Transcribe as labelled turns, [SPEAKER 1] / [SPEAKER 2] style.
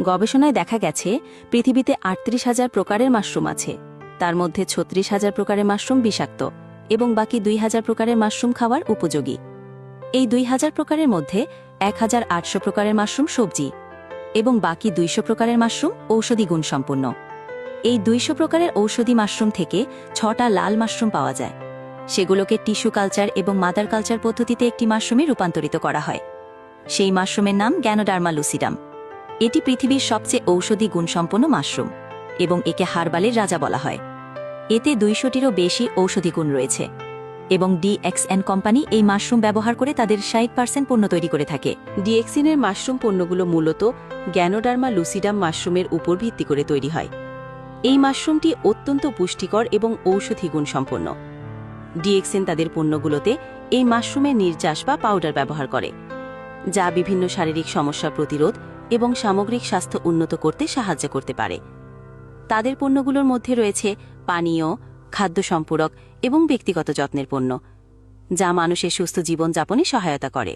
[SPEAKER 1] গবেষণায় দেখা গেছে পৃথিবীতে ৩৮,০০০ প্রকারের মাশরুম আছে। তার মধ্যে ৩৬,০০০ প্রকারের মাশরুম বিষাক্ত এবং বাকি ২,০০০ প্রকারের মাশরুম খাওয়ার উপযোগী। এই ২,০০০ প্রকারের মধ্যে ১,৮০০ প্রকারের মাশরুম সবজি এবং বাকি ২০০ প্রকারের মাশরুম ঔষধি গুণসম্পন্ন। এই ২০০ প্রকারের ঔষধি মাশরুম থেকে ৬টা লাল মাশরুম পাওয়া যায়। সেগুলোকে টিস্যু কালচার এবং মাদার কালচার পদ্ধতিতে একটি মাশরুমে রূপান্তরিত করা হয়। সেই মাশরুমের নাম গ্যানোডার্মা লুসিডাম। এটি পৃথিবীর সবচেয়ে ঔষধি গুণসম্পন্ন মাশরুম এবং একে হার্বালের রাজা বলা হয়। এতে ২০০টিরও বেশি ঔষধি গুণ রয়েছে এবং ডিএক্সএন কোম্পানি এই মাশরুম ব্যবহার করে তাদের ৬০% পণ্য তৈরি করে থাকে।
[SPEAKER 2] ডিএক্সিনের মাশরুম পণ্যগুলো মূলত গ্যানোডার্মা লুসিডাম মাশরুমের উপর ভিত্তি করে তৈরি হয়। এই মাশরুমটি অত্যন্ত পুষ্টিকর এবং ঔষধি গুণসম্পন্ন। ডিএক্সিন তাদের পণ্যগুলোতে এই মাশরুমের নির্যাস বা পাউডার ব্যবহার করে, যা বিভিন্ন শারীরিক সমস্যা প্রতিরোধ এবং সামগ্রিক স্বাস্থ্য উন্নত করতে সাহায্য করতে পারে। তাদের পণ্যগুলোর মধ্যে রয়েছে পানীয়, খাদ্য সম্পূরক এবং ব্যক্তিগত যত্নের পণ্য, যা মানুষের সুস্থ জীবনযাপনে সহায়তা করে।